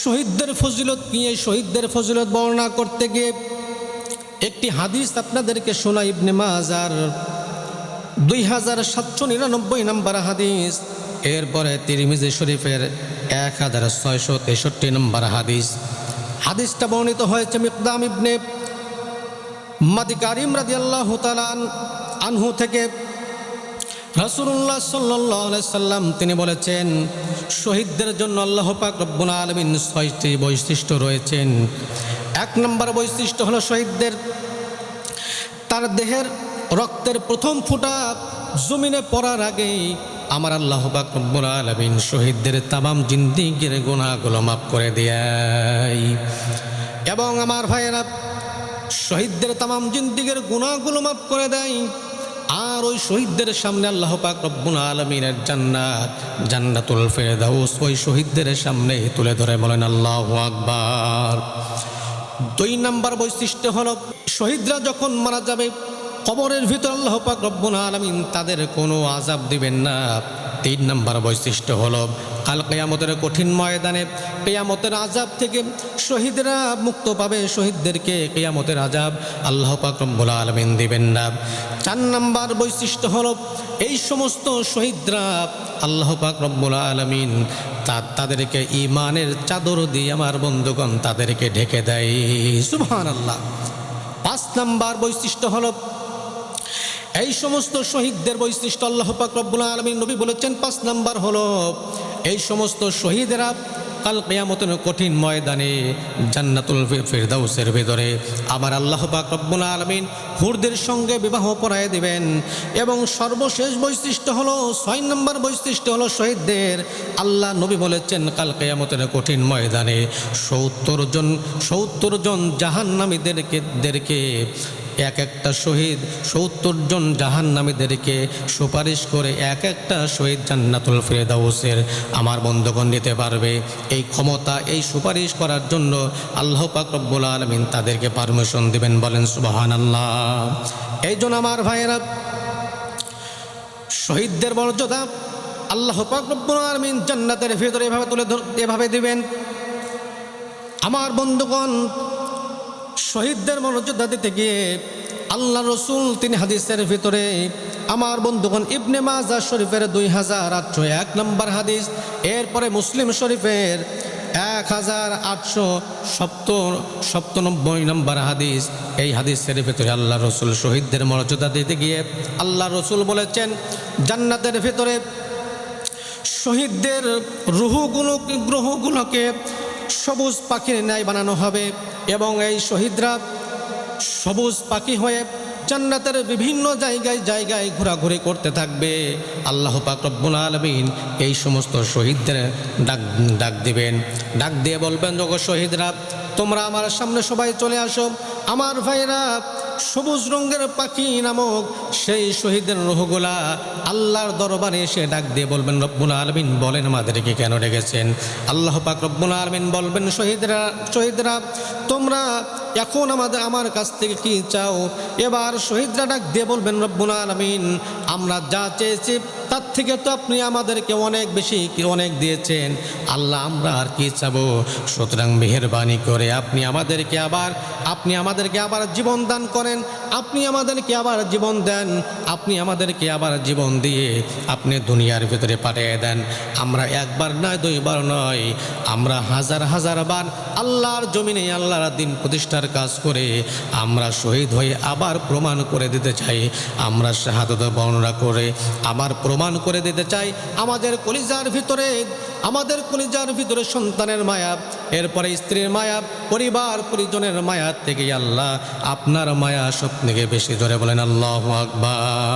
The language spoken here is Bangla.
শহীদদের ফজিলত নিয়ে শহীদদের ফজিলত বর্ণনা করতে গিয়ে একটি হাদিস আপনাদেরকে শোনা। ইবনে মাজার 2799 নম্বর হাদিস, এরপরে তিরমিজি শরীফের 1663 নম্বর হাদিস। হাদিসটা বর্ণিত হয়েছে মিকদাম ইবনে মাদি কারিম রাদিয়াল্লাহু তাআলা আনহু থেকে। রাসূলুল্লাহ সাল্লাল্লাহু আলাইহি সাল্লাম তিনি বলেছেন, শহীদদের জন্য আল্লাহ পাক রব্বুল আলামিন 6টি বৈশিষ্ট্য রয়েছেন। 1 নম্বর বৈশিষ্ট্য হলো শহীদদের তার দেহের রক্তের প্রথম ফোঁটা জমিনে পড়ার আগেই আমার আল্লাহ পাক রব্বুল আলামিন শহীদদের তামাম জিন্দেগীর গুনাহগুলো মাফ করে দেয়। এবং আমার ভাইয়েরা, শহীদদের তামাম জিন্দেগীর গুনাহগুলো মাফ করে দেয়। আর ওই শহীদদের সামনে আল্লাহ পাক রব্বুল আলামিনের জান্নাত, জান্নাতুল ফেরদাউস ওই শহীদদের সামনে তুলে ধরে বলেন আল্লাহু আকবার। 2 নম্বর বৈশিষ্ট্য হলো শহীদরা যখন মারা যাবে কবরের ভিতর আল্লাহ পাক রব্বুল আলামিন তাদের কোনো আযাব দিবেন না। 3 নম্বর বৈশিষ্ট্য হলো কাল কিয়ামতের কঠিন ময়দানে কিয়ামতের আযাব থেকে শহীদরা মুক্ত পাবে। শহীদদেরকে কিয়ামতের আযাব আল্লাহ পাক রব্বুল আলামিন দিবেন না। 4 নম্বর বৈশিষ্ট্য হলো এই সমস্ত শহীদরা আল্লাহ পাক রব্বুল আলামিন তাদেরকে ঈমানের চাদর দিয়ে আমার বন্ধুগণ তাদেরকে ঢেকে দেয়। সুবহানাল্লাহ। 5 নম্বর বৈশিষ্ট্য হলো এই সমস্ত শহীদদের বৈশিষ্ট্য আল্লাহ পাক রব্বুল আলামিন নবী বলেছেন 5 নম্বর হলো এই সমস্ত শহীদেরা কাল কিয়ামতের কঠিন ময়দানে জান্নাতুল ফিরদাউসের ভিতরে আমার আল্লাহ পাক রব্বুল আলামিন হুরদের সঙ্গে বিবাহ পড়ায় দিবেন। এবং সর্বশেষ বৈশিষ্ট্য হলো 6 নম্বর বৈশিষ্ট্য হলো শহীদদের আল্লাহ নবী বলেছেন কাল কিয়ামতের কঠিন ময়দানে 70 জন জাহান্নামীদেরকে এক একটা শহীদ 70 জন জাহান্নামীদেরকে সুপারিশ করে এক একটা শহীদ জান্নাতুল ফিরদাউসের আমার বন্ধুগণ নিতে পারবে। এই ক্ষমতা, এই সুপারিশ করার জন্য আল্লাহ পাক রব্বুল আলামিন তাদেরকে পারমিশন দিবেন। বলেন সুবহানাল্লাহ। এই জন্য আমার ভাইয়েরা, শহীদদের মর্যাদা আল্লাহ পাক রব্বুল আলামিন জান্নাতের ভিতরে এভাবে দিবেন। আমার বন্ধুগণ, শহীদদের মর্যাদা দিতে গিয়ে আল্লাহ রসুল তিনি হাদিসের ভিতরে আমার বন্ধুগণ ইবনে মাজাহ শরীফের 2801 নম্বর হাদিস, এরপরে মুসলিম শরীফের 1897 নম্বর হাদিস। এই হাদিসের ভিতরে আল্লাহ রসুল শহীদদের মর্যাদা দিতে গিয়ে আল্লাহ রসুল বলেছেন, জান্নাতের ভিতরে শহীদদের গ্রহগুলোকে সবুজ পাখির ন্যায় বানানো হবে এবং এই শহীদরা সবুজ পাখি হয়ে জান্নাতের বিভিন্ন জায়গায় ঘোরাঘুরি করতে থাকবে। আল্লাহ পাক রব্বুল আলামিন এই সমস্ত শহীদদের ডাক দিবেন, ডাক দিয়ে বলবেন, ওগো শহীদরা তোমরা আমার সামনে সবাই চলে আসো। আমার ভাইরা, সবুজ রঙের পাখি নামক সেই শহীদের রূহগুলা আল্লাহর দরবারে এসে ডাক দিয়ে বলবেন, রব্বুল আলামিন বলেন আমাদেরকে কেন ডেকেছেন? আল্লাহ পাক রব্বুল আলামিন বলবেন, শহীদরা তোমরা এখন আমার কাছ থেকে কি চাও? এবার শহীদরা ডাক দিয়ে বলবেন, রব্বুল আলামিন আমরা যা চেয়েছি তার থেকে তো আপনি আমাদেরকে অনেক দিয়েছেন। আল্লাহ আমরা আর কি চাবো? সুতরাং মেহেরবানি করে আপনি আমাদেরকে আবার জীবন দান করেন, আপনি আমাদেরকে আবার জীবন দেন, আপনি আমাদেরকে আবার জীবন দিয়ে আপনি দুনিয়ার ভিতরে পাঠিয়ে দেন। আমরা একবার নয়, 2 বার নয়, আমরা হাজার বার আল্লাহর জমিনে আল্লাহর দ্বীন প্রতিষ্ঠার কাজ করে আমরা শহীদ হয়ে আবার প্রমাণ করে দিতে চাই। আমরা শাহাদাত বর্ণনা করে আবার প্রমাণ করে দিতে চাই আমাদের কলিজার ভিতরে সন্তানের মায়া, এরপরে স্ত্রীর মায়া, পরিবার পরিজনের মায়া থেকে আল্লাহ আপনার মায়া সব থেকে বেশি। জোরে বলেন আল্লাহু আকবার।